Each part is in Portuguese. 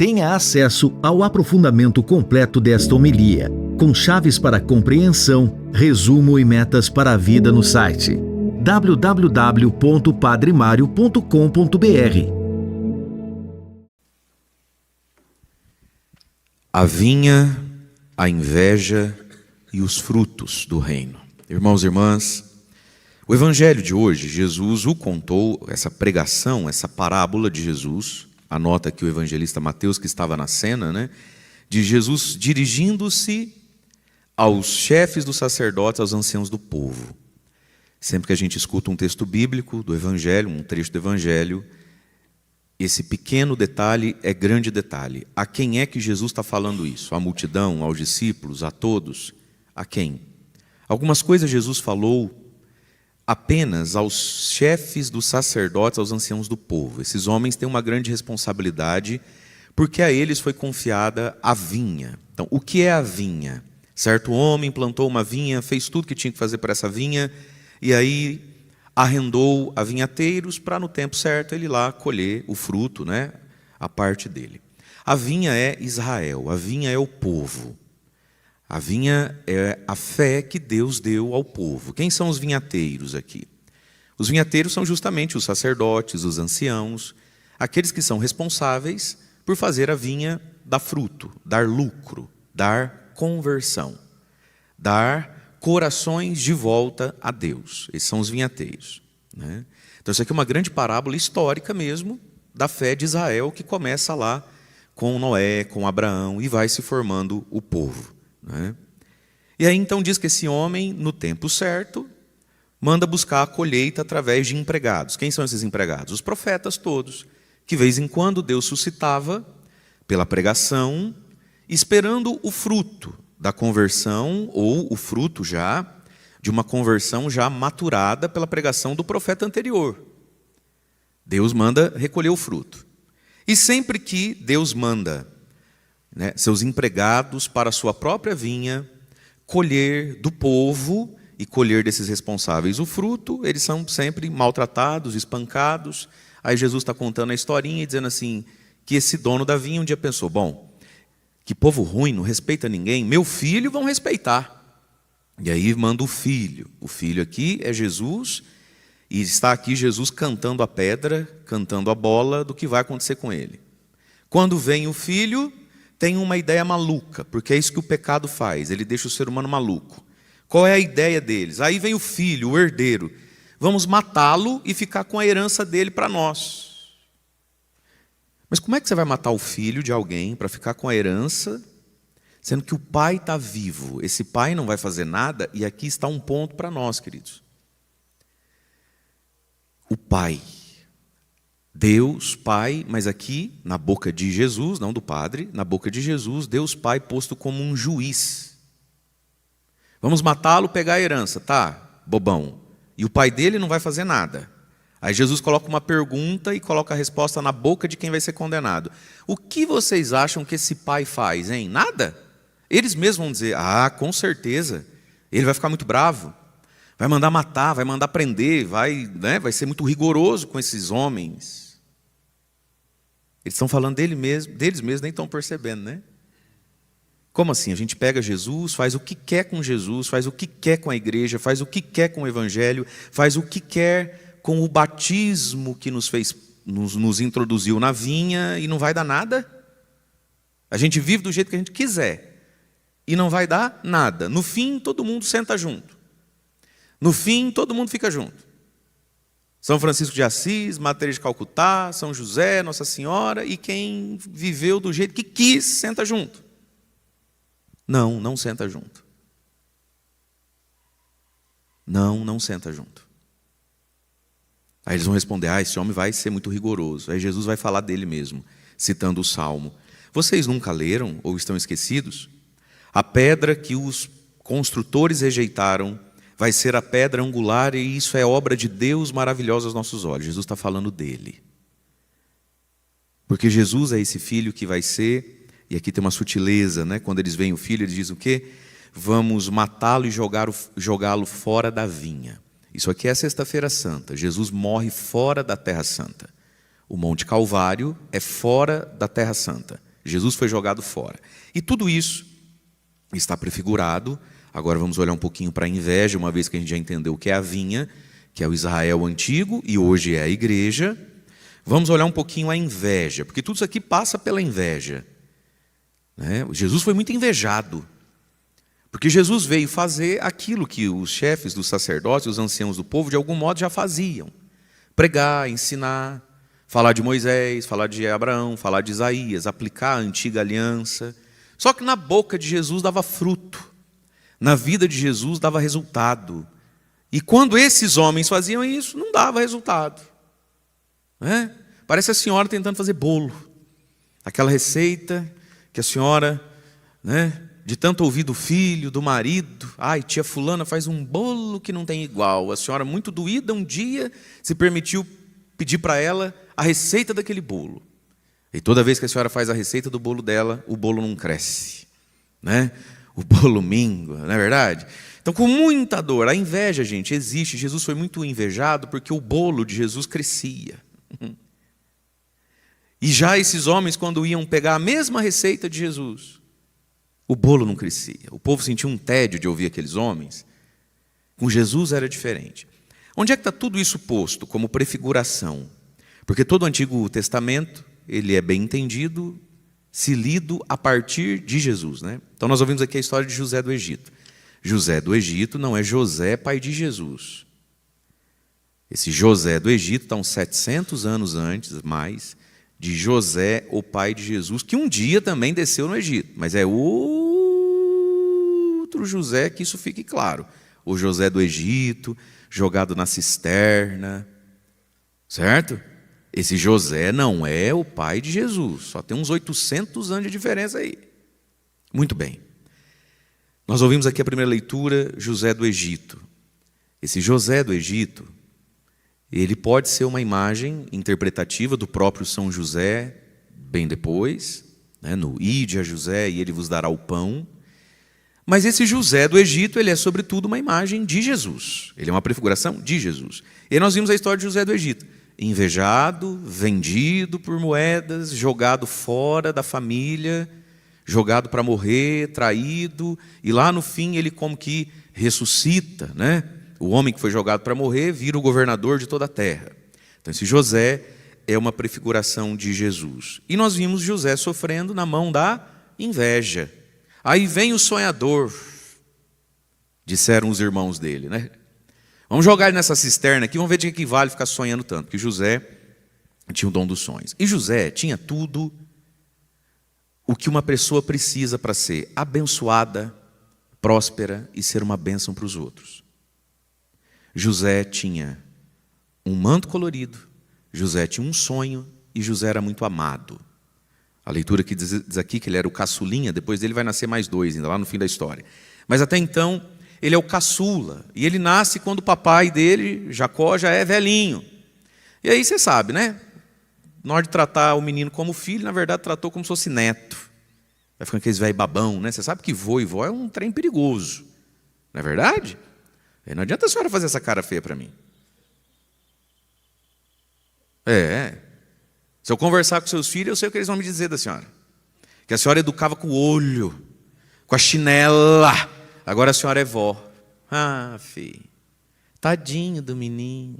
Tenha acesso ao aprofundamento completo desta homilia, com chaves para compreensão, resumo e metas para a vida no site www.padremario.com.br. A vinha, a inveja e os frutos do reino. Irmãos e irmãs, o evangelho de hoje, Jesus o contou, essa pregação, essa parábola de Jesus, anota aqui o evangelista Mateus que estava na cena, de Jesus dirigindo-se aos chefes dos sacerdotes, aos anciãos do povo. Sempre que a gente escuta um texto bíblico do evangelho, um trecho do evangelho, esse pequeno detalhe é grande detalhe. A quem é que Jesus está falando isso? À multidão, aos discípulos, a todos? A quem? Algumas coisas Jesus falou apenas aos chefes dos sacerdotes, aos anciãos do povo. Esses homens têm uma grande responsabilidade, porque a eles foi confiada a vinha. Então, o que é a vinha? Certo homem plantou uma vinha, fez tudo que tinha que fazer para essa vinha, e aí arrendou a vinhateiros para no tempo certo ele ir lá colher o fruto, a parte dele. A vinha é Israel, a vinha é o povo. A vinha é a fé que Deus deu ao povo. Quem são os vinhateiros aqui? Os vinhateiros são justamente os sacerdotes, os anciãos, aqueles que são responsáveis por fazer a vinha dar fruto, dar lucro, dar conversão, dar corações de volta a Deus. Esses são os vinhateiros. Então isso aqui é uma grande parábola histórica mesmo da fé de Israel, que começa lá com Noé, com Abraão, e vai se formando o povo. E aí então diz que esse homem, no tempo certo, manda buscar a colheita através de empregados. Quem são esses empregados? Os profetas todos, que de vez em quando Deus suscitava pela pregação, esperando o fruto da conversão, ou o fruto já de uma conversão já maturada pela pregação do profeta anterior. Deus manda recolher o fruto. E sempre que Deus manda seus empregados para a sua própria vinha, colher do povo e colher desses responsáveis o fruto, eles são sempre maltratados, espancados. Aí Jesus está contando a historinha e dizendo assim, que esse dono da vinha um dia pensou, bom, que povo ruim, não respeita ninguém, meu filho vão respeitar. E aí manda o filho aqui é Jesus, e está aqui Jesus cantando a pedra, cantando a bola do que vai acontecer com ele. Quando vem o filho, tem uma ideia maluca, porque é isso que o pecado faz, ele deixa o ser humano maluco. Qual é a ideia deles? Aí vem o filho, o herdeiro, vamos matá-lo e ficar com a herança dele para nós. Mas como é que você vai matar o filho de alguém para ficar com a herança, sendo que o pai está vivo? Esse pai não vai fazer nada, e aqui está um ponto para nós, queridos. O pai, Deus Pai, mas aqui na boca de Jesus, não do Padre, na boca de Jesus, Deus Pai posto como um juiz. Vamos matá-lo, pegar a herança, tá, bobão. E o pai dele não vai fazer nada. Aí Jesus coloca uma pergunta e coloca a resposta na boca de quem vai ser condenado. O que vocês acham que esse pai faz, hein? Nada? Eles mesmos vão dizer, com certeza, ele vai ficar muito bravo, vai mandar matar, vai mandar prender, vai ser muito rigoroso com esses homens. Eles estão falando deles mesmos, nem estão percebendo, Como assim? A gente pega Jesus, faz o que quer com Jesus, faz o que quer com a igreja, faz o que quer com o evangelho, faz o que quer com o batismo que nos introduziu na vinha, e não vai dar nada? A gente vive do jeito que a gente quiser e não vai dar nada. No fim, todo mundo senta junto. No fim, todo mundo fica junto. São Francisco de Assis, Madre Teresa de Calcutá, São José, Nossa Senhora, e quem viveu do jeito que quis, senta junto. Não senta junto. Não senta junto. Aí eles vão responder, esse homem vai ser muito rigoroso. Aí Jesus vai falar dele mesmo, citando o Salmo. Vocês nunca leram ou estão esquecidos? A pedra que os construtores rejeitaram vai ser a pedra angular, e isso é obra de Deus maravilhosa aos nossos olhos. Jesus está falando dele. Porque Jesus é esse filho que vai ser, e aqui tem uma sutileza, quando eles veem o filho, eles dizem o quê? Vamos matá-lo e jogá-lo fora da vinha. Isso aqui é a Sexta-feira Santa. Jesus morre fora da Terra Santa. O Monte Calvário é fora da Terra Santa. Jesus foi jogado fora. E tudo isso está prefigurado. Agora vamos olhar um pouquinho para a inveja, uma vez que a gente já entendeu o que é a vinha, que é o Israel antigo, e hoje é a igreja. Vamos olhar um pouquinho a inveja, porque tudo isso aqui passa pela inveja. Jesus foi muito invejado, porque Jesus veio fazer aquilo que os chefes dos sacerdotes, os anciãos do povo, de algum modo já faziam. Pregar, ensinar, falar de Moisés, falar de Abraão, falar de Isaías, aplicar a antiga aliança. Só que na boca de Jesus dava fruto, na vida de Jesus dava resultado. E quando esses homens faziam isso, não dava resultado. Parece a senhora tentando fazer bolo. Aquela receita que a senhora, de tanto ouvir do filho, do marido, ai, tia fulana faz um bolo que não tem igual. A senhora, muito doída, um dia se permitiu pedir para ela a receita daquele bolo. E toda vez que a senhora faz a receita do bolo dela, o bolo não cresce. O bolo mingua, não é verdade? Então, com muita dor, a inveja, gente, existe. Jesus foi muito invejado porque o bolo de Jesus crescia. E já esses homens, quando iam pegar a mesma receita de Jesus, o bolo não crescia. O povo sentia um tédio de ouvir aqueles homens. Com Jesus era diferente. Onde é que está tudo isso posto? Como prefiguração. Porque todo o Antigo Testamento, ele é bem entendido, se lido a partir de Jesus. Então nós ouvimos aqui a história de José do Egito. José do Egito não é José, pai de Jesus. Esse José do Egito está uns 700 anos antes, mais, de José, o pai de Jesus, que um dia também desceu no Egito. Mas é outro José, que isso fique claro. O José do Egito, jogado na cisterna. Certo? Esse José não é o pai de Jesus. Só tem uns 800 anos de diferença aí. Muito bem. Nós ouvimos aqui a primeira leitura, José do Egito. Esse José do Egito, ele pode ser uma imagem interpretativa do próprio São José, bem depois, no Ide a José e ele vos dará o pão. Mas esse José do Egito, ele é sobretudo uma imagem de Jesus. Ele é uma prefiguração de Jesus. E aí nós vimos a história de José do Egito. Invejado, vendido por moedas, jogado fora da família, jogado para morrer, traído, e lá no fim ele como que ressuscita, O homem que foi jogado para morrer vira o governador de toda a terra. Então esse José é uma prefiguração de Jesus. E nós vimos José sofrendo na mão da inveja. Aí vem o sonhador, disseram os irmãos dele, Vamos jogar ele nessa cisterna aqui, vamos ver de que vale ficar sonhando tanto. Porque José tinha o dom dos sonhos. E José tinha tudo o que uma pessoa precisa para ser abençoada, próspera e ser uma bênção para os outros. José tinha um manto colorido, José tinha um sonho e José era muito amado. A leitura que diz aqui que ele era o caçulinha, depois dele vai nascer mais dois, ainda lá no fim da história. Mas até então, ele é o caçula, e ele nasce quando o papai dele, Jacó, já é velhinho. E aí você sabe, Na hora de tratar o menino como filho, na verdade tratou como se fosse neto. Vai ficando aqueles velho babão, Você sabe que vô e vó é um trem perigoso, não é verdade? Não adianta a senhora fazer essa cara feia para mim. Se eu conversar com seus filhos, eu sei o que eles vão me dizer da senhora. Que a senhora educava com o olho, com a chinela. Agora a senhora é vó. Ah, filho, tadinho do menino.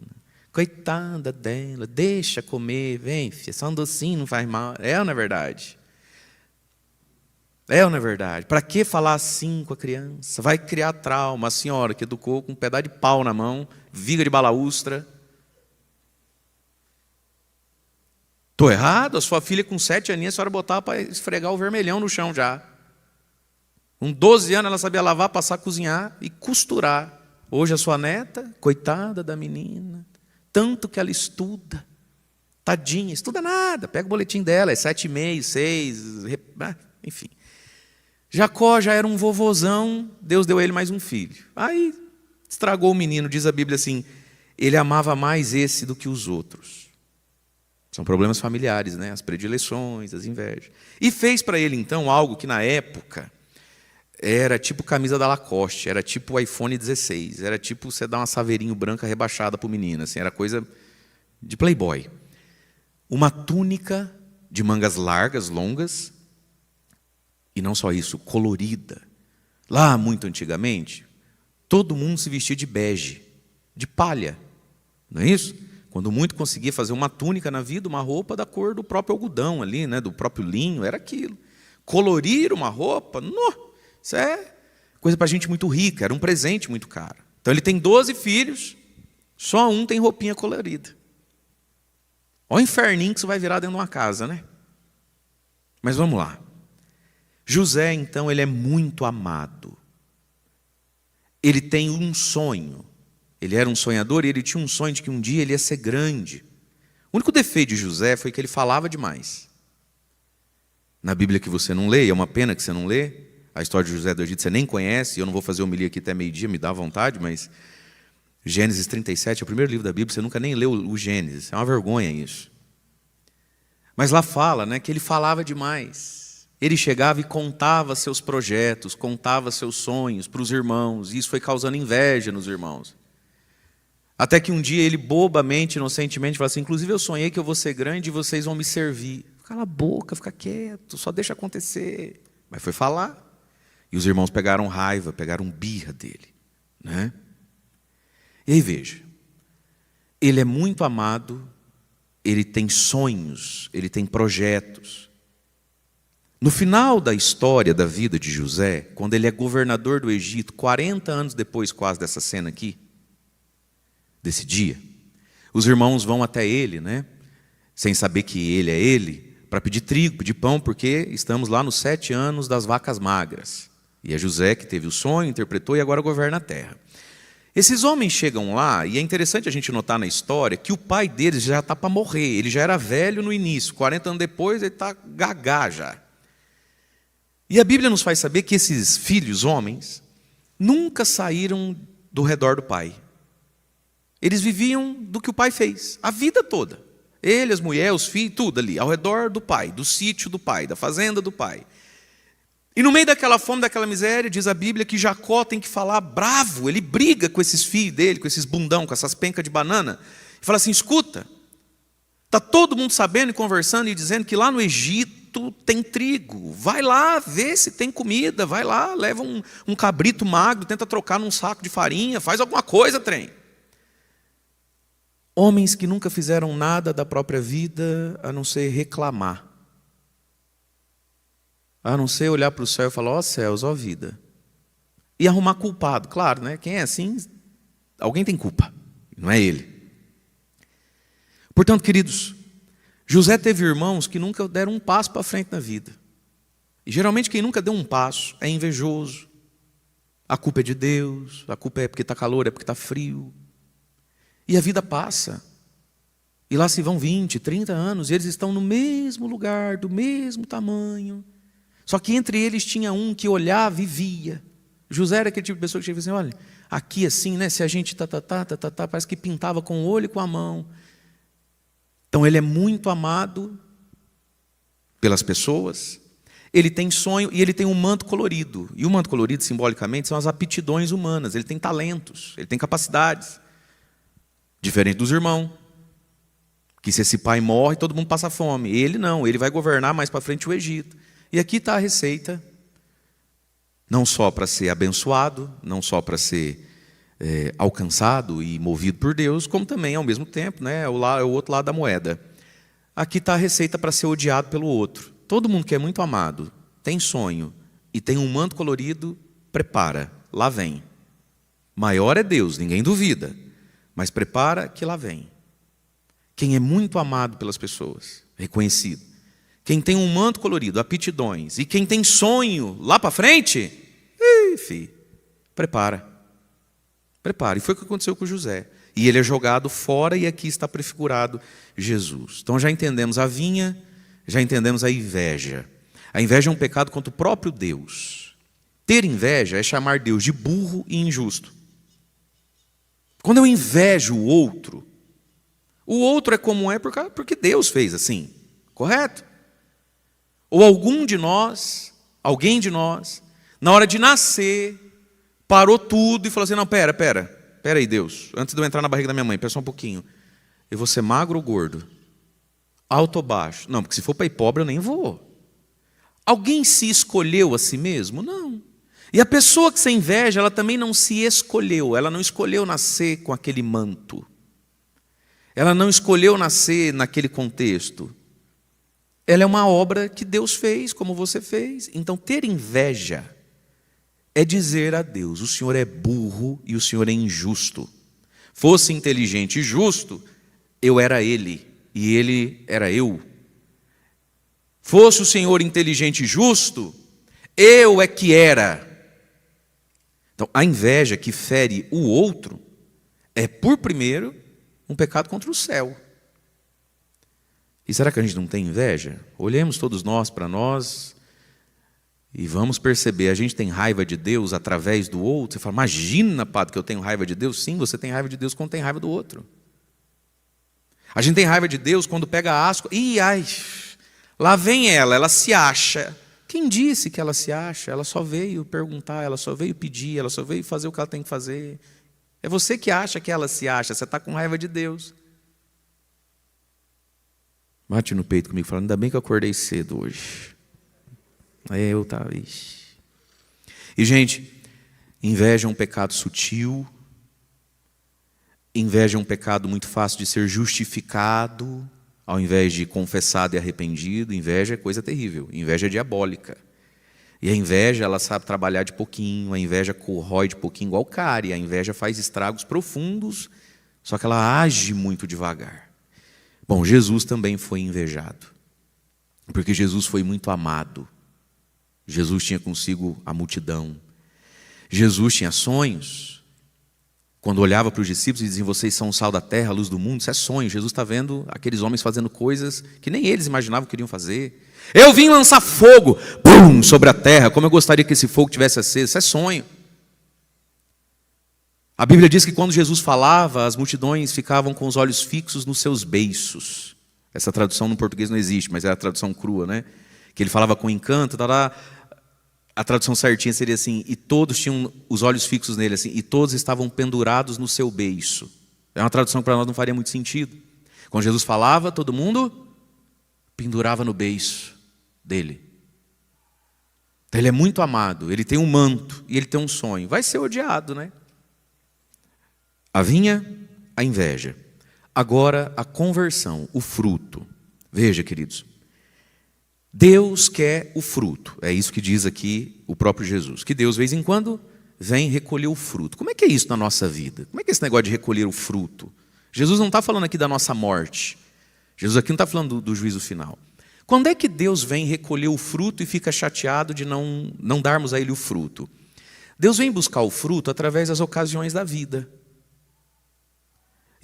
Coitada dela, deixa comer, vem, filha, só um docinho não faz mal. É ou não é verdade? É ou não é verdade? Para que falar assim com a criança? Vai criar trauma. A senhora que educou com um pedaço de pau na mão, viga de balaústra. Estou errado? A sua filha com 7 aninhos, a senhora botava para esfregar o vermelhão no chão já. Com 12 anos ela sabia lavar, passar a cozinhar e costurar. Hoje a sua neta, coitada da menina, tanto que ela estuda. Tadinha, estuda nada. Pega o boletim dela, é 7,5, 6, enfim. Jacó já era um vovozão, Deus deu a ele mais um filho. Aí estragou o menino, diz a Bíblia assim, ele amava mais esse do que os outros. São problemas familiares, As predileções, as invejas. E fez para ele então algo que na época era tipo camisa da Lacoste, era tipo o iPhone 16, era tipo você dar uma saveirinho branca rebaixada para o menino, era coisa de playboy. Uma túnica de mangas largas, longas, E não só isso, colorida. Lá, muito antigamente, todo mundo se vestia de bege, de palha. Não é isso? Quando muito conseguia fazer uma túnica na vida, uma roupa da cor do próprio algodão ali, né? Do próprio linho, era aquilo. Colorir uma roupa, isso é coisa para gente muito rica, era um presente muito caro. Então ele tem 12 filhos, só um tem roupinha colorida. Olha o inferninho que isso vai virar dentro de uma casa, né? Mas vamos lá. José, então, ele é muito amado. Ele tem um sonho. Ele era um sonhador e ele tinha um sonho de que um dia ele ia ser grande. O único defeito de José foi que ele falava demais. Na Bíblia que você não lê, é uma pena que você não lê, a história de José do Egito você nem conhece, eu não vou fazer homilia aqui até meio-dia, me dá vontade, mas Gênesis 37 é o primeiro livro da Bíblia, você nunca nem leu o Gênesis, é uma vergonha isso. Mas lá fala, né, que ele falava demais. Ele chegava e contava seus projetos, contava seus sonhos para os irmãos, e isso foi causando inveja nos irmãos. Até que um dia ele bobamente, inocentemente, falou assim, inclusive eu sonhei que eu vou ser grande e vocês vão me servir. Cala a boca, fica quieto, só deixa acontecer. Mas foi falar. E os irmãos pegaram raiva, pegaram birra dele, né? E aí veja, ele é muito amado, ele tem sonhos, ele tem projetos. No final da história da vida de José, quando ele é governador do Egito, 40 anos depois quase dessa cena aqui, desse dia, os irmãos vão até ele, né, sem saber que ele é ele, para pedir trigo, pedir pão, porque estamos lá nos 7 anos das vacas magras. E é José que teve o sonho, interpretou e agora governa a terra. Esses homens chegam lá, e é interessante a gente notar na história que o pai deles já está para morrer. Ele já era velho no início, 40 anos depois ele está gagá já. E a Bíblia nos faz saber que esses filhos, homens, nunca saíram do redor do pai. Eles viviam do que o pai fez, a vida toda. Ele, as mulheres, os filhos, tudo ali, ao redor do pai, do sítio do pai, da fazenda do pai. E no meio daquela fome, daquela miséria, diz a Bíblia que Jacó tem que falar bravo, ele briga com esses filhos dele, com esses bundão, com essas pencas de banana, e fala assim, escuta, está todo mundo sabendo e conversando e dizendo que lá no Egito tem trigo, vai lá ver se tem comida, vai lá, leva um cabrito magro, tenta trocar num saco de farinha, faz alguma coisa, trem. Homens que nunca fizeram nada da própria vida, a não ser reclamar. A não ser olhar para o céu e falar, ó céus, ó vida. E arrumar culpado, claro, né? Quem é assim, alguém tem culpa, não é ele. Portanto, queridos, José teve irmãos que nunca deram um passo para frente na vida. E geralmente quem nunca deu um passo é invejoso. A culpa é de Deus, a culpa é porque está calor, é porque está frio. E a vida passa. E lá se vão 20, 30 anos, e eles estão no mesmo lugar, do mesmo tamanho. Só que entre eles tinha um que olhava e via. José era aquele tipo de pessoa que chega assim, olha, aqui assim, né, se a gente parece que pintava com o olho e com a mão. Então ele é muito amado pelas pessoas, ele tem sonho e ele tem um manto colorido. E o manto colorido, simbolicamente, são as aptidões humanas. Ele tem talentos, ele tem capacidades. Diferente dos irmãos, que se esse pai morre, todo mundo passa fome. Ele não, ele vai governar mais para frente o Egito. E aqui está a receita, não só para ser abençoado, não só para ser alcançado e movido por Deus, como também, ao mesmo tempo, né, é o outro lado da moeda. Aqui está a receita para ser odiado pelo outro. Todo mundo que é muito amado, tem sonho e tem um manto colorido, prepara, lá vem. Maior é Deus, ninguém duvida. Mas prepara que lá vem. Quem é muito amado pelas pessoas, reconhecido. Quem tem um manto colorido, aptidões, e quem tem sonho lá para frente, prepara. Prepara. E foi o que aconteceu com José. E ele é jogado fora e aqui está prefigurado Jesus. Então já entendemos a vinha, já entendemos a inveja. A inveja é um pecado contra o próprio Deus. Ter inveja é chamar Deus de burro e injusto. Quando eu invejo o outro é como é porque Deus fez assim, correto? Ou alguém de nós, na hora de nascer, parou tudo e falou assim, não, pera aí Deus, antes de eu entrar na barriga da minha mãe, pera só um pouquinho, eu vou ser magro ou gordo? Alto ou baixo? Não, porque se for para ir pobre eu nem vou. Alguém se escolheu a si mesmo? Não. E a pessoa que você inveja, ela também não se escolheu. Ela não escolheu nascer com aquele manto. Ela não escolheu nascer naquele contexto. Ela é uma obra que Deus fez, como você fez. Então, ter inveja é dizer a Deus: o Senhor é burro e o Senhor é injusto. Fosse inteligente e justo, eu era Ele e Ele era eu. Fosse o Senhor inteligente e justo, eu é que era. Então, a inveja que fere o outro é, por primeiro, um pecado contra o céu. E será que a gente não tem inveja? Olhemos todos nós para nós e vamos perceber, a gente tem raiva de Deus através do outro. Você fala: imagina, padre, que eu tenho raiva de Deus. Sim, você tem raiva de Deus quando tem raiva do outro. A gente tem raiva de Deus quando pega asco. Ih, ai, lá vem ela se acha. Quem disse que ela se acha? Ela só veio perguntar, ela só veio pedir, ela só veio fazer o que ela tem que fazer. É você que acha que ela se acha, você está com raiva de Deus. Bate no peito comigo, falando: ainda bem que eu acordei cedo hoje. Aí eu estava... E, gente, inveja é um pecado sutil. Inveja é um pecado muito fácil de ser justificado, ao invés de confessado e arrependido. Inveja é coisa terrível, inveja é diabólica. E a inveja, ela sabe trabalhar de pouquinho, a inveja corrói de pouquinho, igual cárie. A inveja faz estragos profundos, só que ela age muito devagar. Bom, Jesus também foi invejado, porque Jesus foi muito amado. Jesus tinha consigo a multidão. Jesus tinha sonhos. Quando olhava para os discípulos e dizia: vocês são o sal da terra, a luz do mundo. Isso é sonho. Jesus está vendo aqueles homens fazendo coisas que nem eles imaginavam que iriam fazer. Eu vim lançar fogo, pum, sobre a terra. Como eu gostaria que esse fogo tivesse aceso. Isso é sonho. A Bíblia diz que quando Jesus falava, as multidões ficavam com os olhos fixos nos seus beiços. Essa tradução no português não existe, mas é a tradução crua, né? Que ele falava com encanto, a tradução certinha seria assim: e todos tinham os olhos fixos nele, assim, e todos estavam pendurados no seu beiço. É uma tradução que para nós não faria muito sentido. Quando Jesus falava, todo mundo pendurava no beiço dele. Então, ele é muito amado, ele tem um manto e ele tem um sonho. Vai ser odiado, né? Vinha a inveja. Agora a conversão, o fruto. Veja, queridos, Deus quer o fruto. É isso que diz aqui o próprio Jesus. Que Deus, de vez em quando, vem recolher o fruto. Como é que é isso na nossa vida? Como é que é esse negócio de recolher o fruto? Jesus não está falando aqui da nossa morte. Jesus aqui não está falando do juízo final. Quando é que Deus vem recolher o fruto e fica chateado de não darmos a Ele o fruto? Deus vem buscar o fruto através das ocasiões da vida.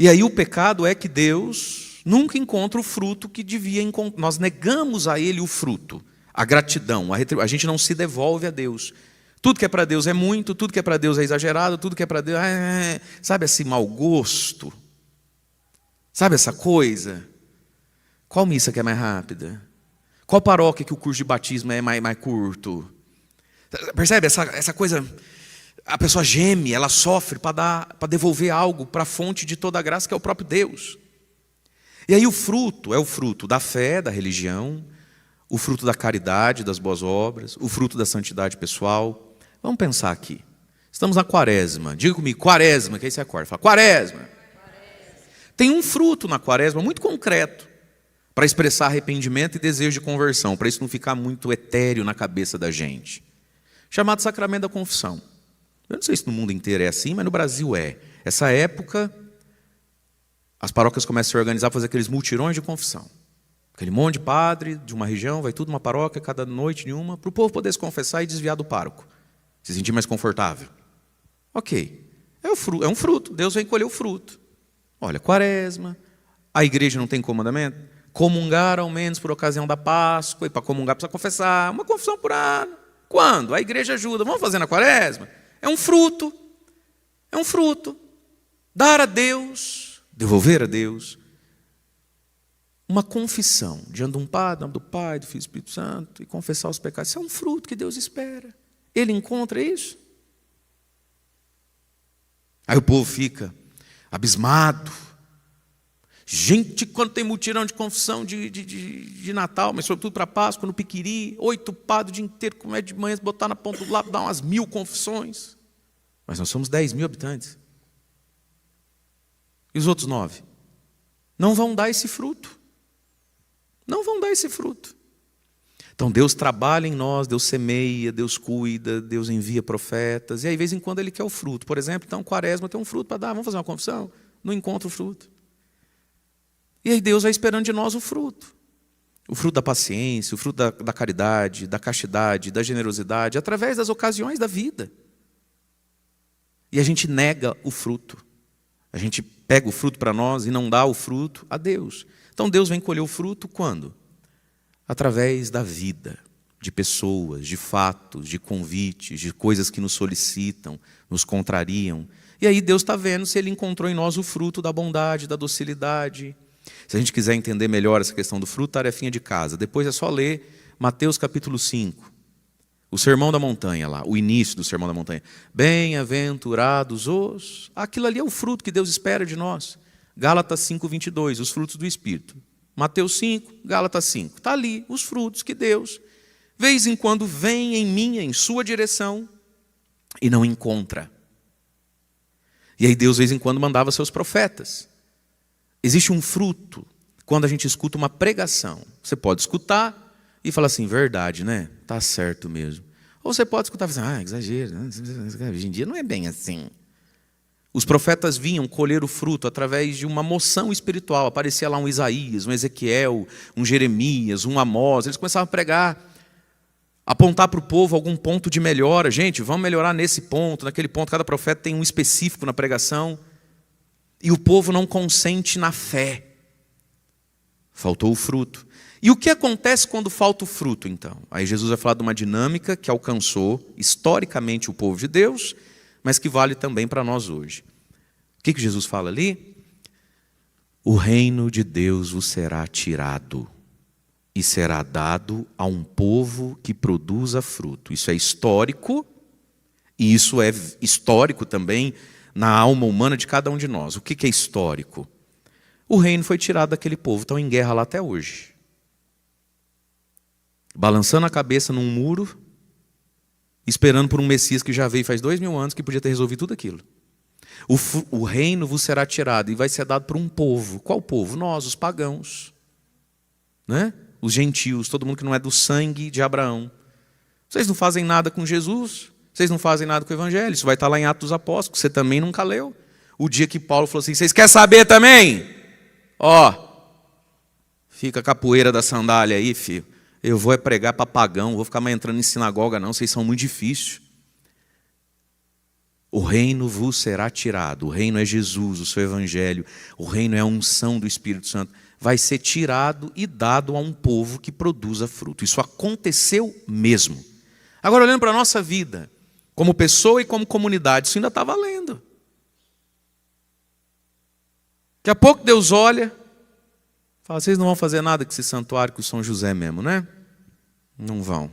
E aí o pecado é que Deus nunca encontra o fruto que devia encontrar. Nós negamos a Ele o fruto, a gratidão, a gente não se devolve a Deus. Tudo que é para Deus é muito, tudo que é para Deus é exagerado, tudo que é para Deus sabe esse mau gosto? Sabe essa coisa? Qual missa que é mais rápida? Qual paróquia que o curso de batismo é mais curto? Percebe essa coisa? A pessoa geme, ela sofre para devolver algo para a fonte de toda a graça, que é o próprio Deus. E aí o fruto é o fruto da fé, da religião, o fruto da caridade, das boas obras, o fruto da santidade pessoal. Vamos pensar aqui. Estamos na quaresma. Diga comigo, quaresma, que aí você acorda. Fala, quaresma. Tem um fruto na quaresma muito concreto para expressar arrependimento e desejo de conversão, para isso não ficar muito etéreo na cabeça da gente. Chamado sacramento da confissão. Eu não sei se no mundo inteiro é assim, mas no Brasil é. Essa época, as paróquias começam a se organizar para fazer aqueles multirões de confissão. Aquele monte de padre de uma região, vai tudo numa paróquia, cada noite em uma, para o povo poder se confessar e desviar do pároco. Se sentir mais confortável. Ok. É um fruto. Deus vem colher o fruto. Olha, quaresma. A igreja não tem comandamento? Comungar ao menos por ocasião da Páscoa. E para comungar precisa confessar. Uma confissão por ano. Quando? A igreja ajuda. Vamos fazer na quaresma? É um fruto. É um fruto. Dar a Deus, devolver a Deus, uma confissão diante de um padre, do Pai, do Filho e do Espírito Santo, e confessar os pecados. Isso é um fruto que Deus espera. Ele encontra isso? Aí o povo fica abismado, Gente, quando tem mutirão de confissão de Natal, mas sobretudo para Páscoa, no Piquiri, 8 padres o dia inteiro, como é de manhã, botar na ponta do lápis, dar umas 1000 confissões. Mas nós somos 10.000 habitantes. E os outros 9? Não vão dar esse fruto. Não vão dar esse fruto. Então Deus trabalha em nós, Deus semeia, Deus cuida, Deus envia profetas, e aí de vez em quando Ele quer o fruto. Por exemplo, então Quaresma tem um fruto para dar, vamos fazer uma confissão? Não encontra o fruto. E aí Deus vai esperando de nós o fruto. O fruto da paciência, o fruto da caridade, da castidade, da generosidade, através das ocasiões da vida. E a gente nega o fruto. A gente pega o fruto para nós e não dá o fruto a Deus. Então Deus vem colher o fruto quando? Através da vida, de pessoas, de fatos, de convites, de coisas que nos solicitam, nos contrariam. E aí Deus está vendo se Ele encontrou em nós o fruto da bondade, da docilidade. Se a gente quiser entender melhor essa questão do fruto, tarefinha de casa. Depois é só ler Mateus capítulo 5. O Sermão da Montanha lá, o início do Sermão da Montanha. Bem-aventurados os... Aquilo ali é o fruto que Deus espera de nós. Gálatas 5:22, os frutos do Espírito. Mateus 5, Gálatas 5. Está ali os frutos que Deus, vez em quando, vem em minha, em sua direção, e não encontra. E aí Deus, vez em quando, mandava seus profetas. Existe um fruto quando a gente escuta uma pregação. Você pode escutar e falar assim, verdade, né? Está certo mesmo. Ou você pode escutar e falar assim, exagero, hoje em dia não é bem assim. Os profetas vinham colher o fruto através de uma moção espiritual. Aparecia lá um Isaías, um Ezequiel, um Jeremias, um Amós. Eles começavam a pregar, apontar para o povo algum ponto de melhora. Gente, vamos melhorar nesse ponto, naquele ponto. Cada profeta tem um específico na pregação. E o povo não consente na fé. Faltou o fruto. E o que acontece quando falta o fruto, então? Aí Jesus vai falar de uma dinâmica que alcançou historicamente o povo de Deus, mas que vale também para nós hoje. O que Jesus fala ali? O reino de Deus vos será tirado e será dado a um povo que produza fruto. Isso é histórico, e isso é histórico também na alma humana de cada um de nós. O que é histórico? O reino foi tirado daquele povo, estão em guerra lá até hoje. Balançando a cabeça num muro, esperando por um Messias que já veio faz 2000 anos, que podia ter resolvido tudo aquilo. O reino vos será tirado e vai ser dado para um povo. Qual povo? Nós, os pagãos. Né? Os gentios, todo mundo que não é do sangue de Abraão. Vocês não fazem nada com Jesus, vocês não fazem nada com o Evangelho. Isso vai estar lá em Atos dos Apóstolos, que você também nunca leu. O dia que Paulo falou assim, vocês querem saber também? Fica a capoeira da sandália aí, filho. Eu vou pregar para pagão, vou ficar mais entrando em sinagoga não, vocês são muito difíceis. O reino vos será tirado, o reino é Jesus, o seu Evangelho, o reino é a unção do Espírito Santo. Vai ser tirado e dado a um povo que produza fruto. Isso aconteceu mesmo. Agora, olhando para a nossa vida, como pessoa e como comunidade, isso ainda está valendo. Daqui a pouco Deus olha, fala, vocês não vão fazer nada com esse santuário com o São José mesmo, né? Não vão.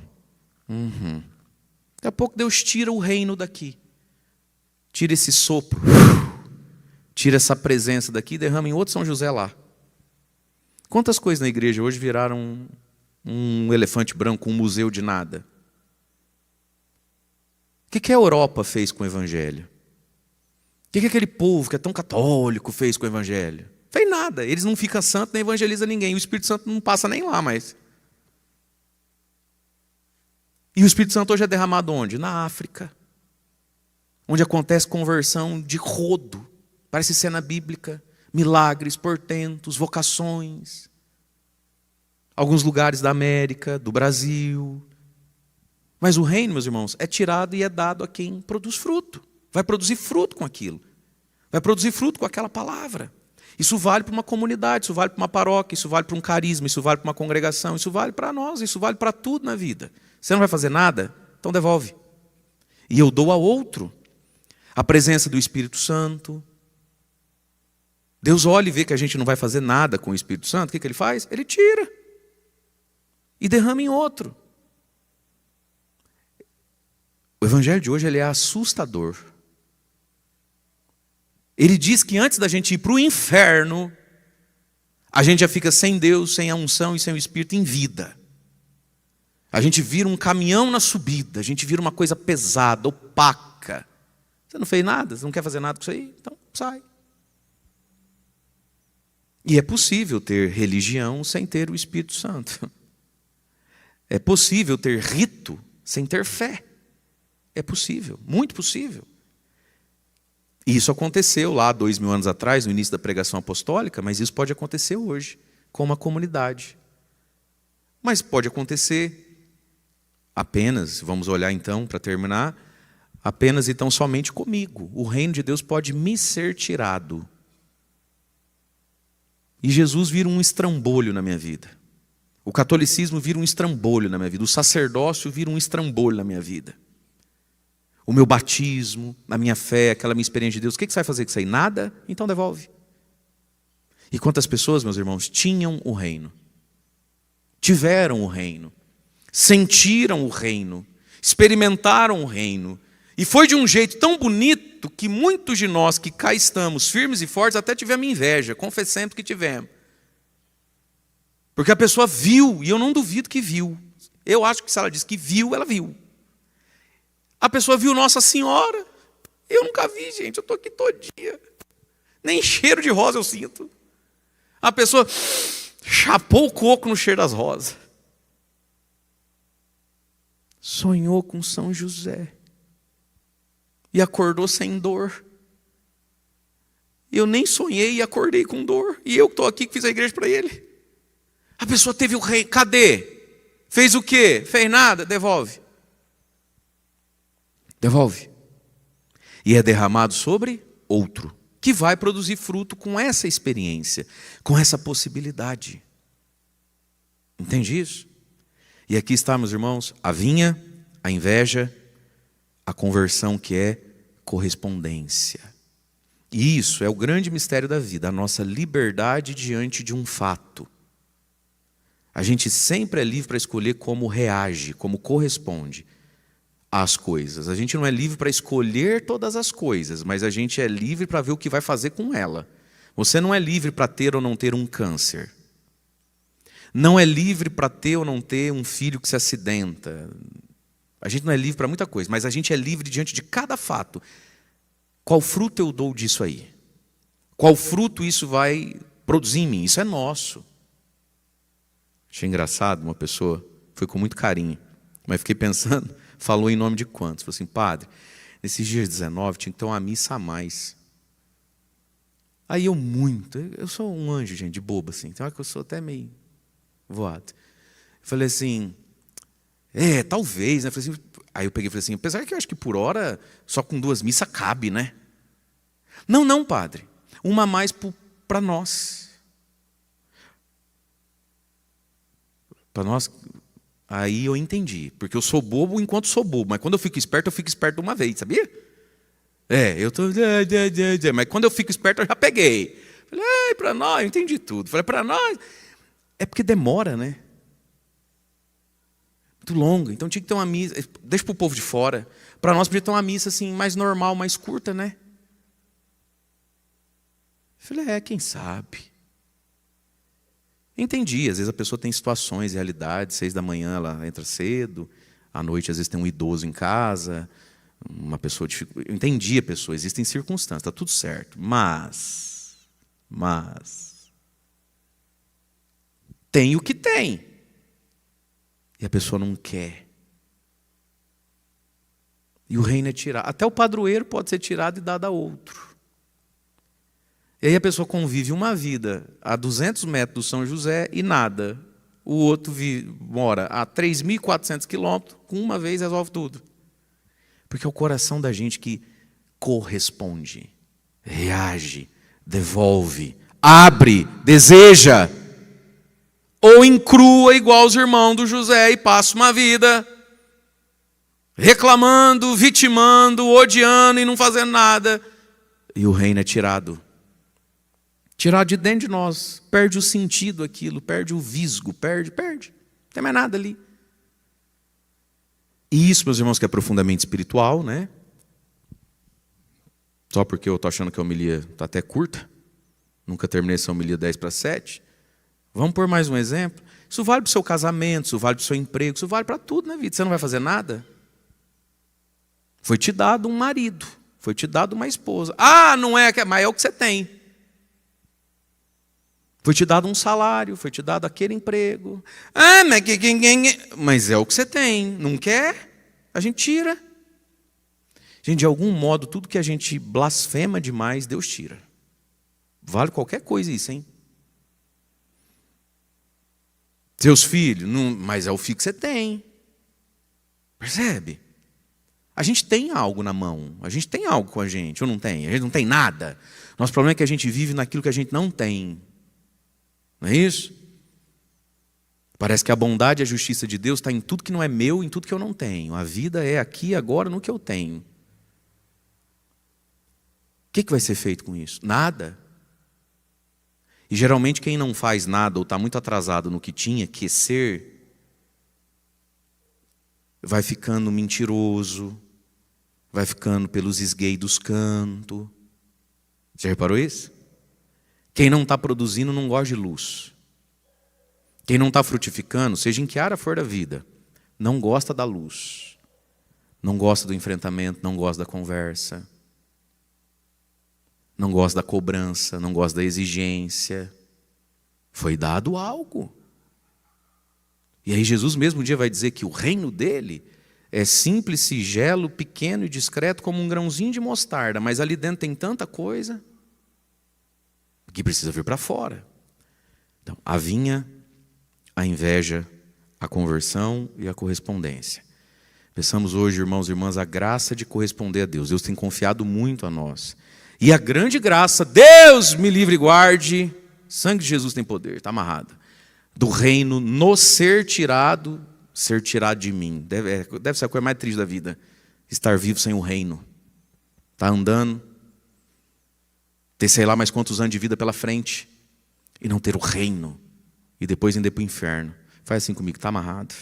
Daqui a pouco Deus tira o reino daqui. Tira esse sopro. Tira essa presença daqui e derrama em outro São José lá. Quantas coisas na igreja hoje viraram um elefante branco, um museu de nada? O que a Europa fez com o Evangelho? O que aquele povo que é tão católico fez com o Evangelho? Fez nada, eles não ficam santos nem evangelizam ninguém. O Espírito Santo não passa nem lá mais. E o Espírito Santo hoje é derramado onde? Na África. Onde acontece conversão de rodo. Parece cena bíblica. Milagres, portentos, vocações. Alguns lugares da América, do Brasil. Mas o reino, meus irmãos, é tirado e é dado a quem produz fruto. Vai produzir fruto com aquilo. Vai produzir fruto com aquela palavra. Isso vale para uma comunidade, isso vale para uma paróquia, isso vale para um carisma, isso vale para uma congregação, isso vale para nós, isso vale para tudo na vida. Você não vai fazer nada? Então devolve. E eu dou a outro a presença do Espírito Santo. Deus olha e vê que a gente não vai fazer nada com o Espírito Santo, o que ele faz? Ele tira e derrama em outro. O Evangelho de hoje ele é assustador. Ele diz que antes da gente ir para o inferno, a gente já fica sem Deus, sem a unção e sem o Espírito em vida. A gente vira um caminhão na subida, a gente vira uma coisa pesada, opaca. Você não fez nada, você não quer fazer nada com isso aí? Então sai. E é possível ter religião sem ter o Espírito Santo. É possível ter rito sem ter fé. É possível, muito possível. E isso aconteceu lá 2000 anos atrás, no início da pregação apostólica, mas isso pode acontecer hoje, com uma comunidade. Mas pode acontecer apenas, vamos olhar então para terminar, apenas e tão somente comigo. O reino de Deus pode me ser tirado. E Jesus vira um estrambolho na minha vida. O catolicismo vira um estrambolho na minha vida. O sacerdócio vira um estrambolho na minha vida. O meu batismo, a minha fé, aquela minha experiência de Deus. O que você vai fazer com isso aí? Nada? Então devolve. E quantas pessoas, meus irmãos, tinham o reino? Tiveram o reino. Sentiram o reino. Experimentaram o reino. E foi de um jeito tão bonito que muitos de nós que cá estamos, firmes e fortes, até tivemos inveja. Confessemos que tivemos. Porque a pessoa viu, e eu não duvido que viu. Eu acho que se ela diz que viu, ela viu. A pessoa viu Nossa Senhora. Eu nunca vi, gente. Eu estou aqui todo dia. Nem cheiro de rosa eu sinto. A pessoa chapou o coco no cheiro das rosas. Sonhou com São José. E acordou sem dor. Eu nem sonhei e acordei com dor. E eu que estou aqui que fiz a igreja para ele. A pessoa teve o rei. Cadê? Fez o quê? Fez nada? Devolve. Devolve. E é derramado sobre outro, que vai produzir fruto com essa experiência, com essa possibilidade. Entende isso? E aqui está, meus irmãos, a vinha, a inveja, a conversão que é correspondência. E isso é o grande mistério da vida, a nossa liberdade diante de um fato. A gente sempre é livre para escolher como reage, como corresponde às coisas. A gente não é livre para escolher todas as coisas, mas a gente é livre para ver o que vai fazer com ela. Você não é livre para ter ou não ter um câncer. Não é livre para ter ou não ter um filho que se acidenta. A gente não é livre para muita coisa, mas a gente é livre diante de cada fato. Qual fruto eu dou disso aí? Qual fruto isso vai produzir em mim? Isso é nosso. Achei engraçado, uma pessoa, foi com muito carinho, mas fiquei pensando, falou em nome de quantos? Falou assim, padre, nesses dias 19 tinha que ter uma missa a mais. Aí eu sou um anjo, gente, de bobo assim, então eu sou até meio voado. Falei assim, talvez, né? Falei assim, aí eu peguei e falei assim, apesar que eu acho que por hora, só com 2 missas cabe, né? Não, padre, uma a mais para nós. Para nós, aí eu entendi, porque eu sou bobo enquanto sou bobo, mas quando eu fico esperto de uma vez, sabia? Mas quando eu fico esperto eu já peguei. Falei, para nós, eu entendi tudo. Falei, para nós, é porque demora, né? Muito longo, então tinha que ter uma missa, deixa para o povo de fora, para nós podia ter uma missa assim, mais normal, mais curta, né? Falei, quem sabe? Entendi, às vezes a pessoa tem situações, realidades, 6 da manhã ela entra cedo, à noite às vezes tem um idoso em casa, uma pessoa... Eu entendi a pessoa, existem circunstâncias, está tudo certo, mas... tem o que tem. E a pessoa não quer. E o reino é tirado. Até o padroeiro pode ser tirado e dado a outro. E aí a pessoa convive uma vida a 200 metros do São José e nada. O outro mora a 3.400 quilômetros, com uma vez resolve tudo. Porque é o coração da gente que corresponde, reage, devolve, abre, deseja. Ou encrua igual os irmãos do José e passa uma vida reclamando, vitimando, odiando e não fazendo nada. E o reino é tirado. Tirado de dentro de nós, perde o sentido aquilo, perde o visgo, perde, não tem mais nada ali. E isso, meus irmãos, que é profundamente espiritual, né? Só porque eu estou achando que a homilia está até curta, nunca terminei essa homilia 10 para 7, Vamos pôr mais um exemplo? Isso vale para o seu casamento, isso vale para o seu emprego, isso vale para tudo na vida. Você não vai fazer nada? Foi te dado um marido, foi te dado uma esposa. Ah, não é, mas é o que você tem. Foi te dado um salário, foi te dado aquele emprego. Ah, mas é o que você tem. Não quer? A gente tira. Gente, de algum modo, tudo que a gente blasfema demais, Deus tira. Vale qualquer coisa isso, hein? Seus filhos, não, mas é o filho que você tem. Percebe? A gente tem algo na mão. A gente tem algo com a gente, ou não tem? A gente não tem nada. Nosso problema é que a gente vive naquilo que a gente não tem. Não é isso? Parece que a bondade e a justiça de Deus está em tudo que não é meu, em tudo que eu não tenho. A vida é aqui, agora, no que eu tenho. O que vai ser feito com isso? Nada. E geralmente quem não faz nada ou está muito atrasado no que tinha que ser, vai ficando mentiroso, vai ficando pelos esgueios dos cantos. Já reparou isso? Quem não está produzindo não gosta de luz. Quem não está frutificando, seja em que área for da vida, não gosta da luz. Não gosta do enfrentamento, não gosta da conversa. Não gosta da cobrança, não gosta da exigência. Foi dado algo. E aí Jesus mesmo um dia vai dizer que o reino dele é simples, singelo, pequeno e discreto como um grãozinho de mostarda, mas ali dentro tem tanta coisa que precisa vir para fora. Então, a vinha, a inveja, a conversão e a correspondência. Peçamos hoje, irmãos e irmãs, a graça de corresponder a Deus. Deus tem confiado muito a nós. E a grande graça, Deus me livre e guarde, sangue de Jesus tem poder, está amarrado, do reino nos ser tirado de mim. Deve ser a coisa mais triste da vida, estar vivo sem o reino. Está andando, ter sei lá mais quantos anos de vida pela frente, e não ter o reino, e depois ir para o inferno. Faz assim comigo, está amarrado.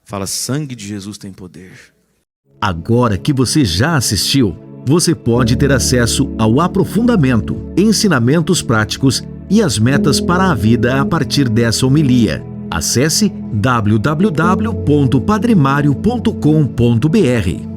Fala, sangue de Jesus tem poder. Agora que você já assistiu, você pode ter acesso ao aprofundamento, ensinamentos práticos e as metas para a vida a partir dessa homilia. Acesse www.padremario.com.br.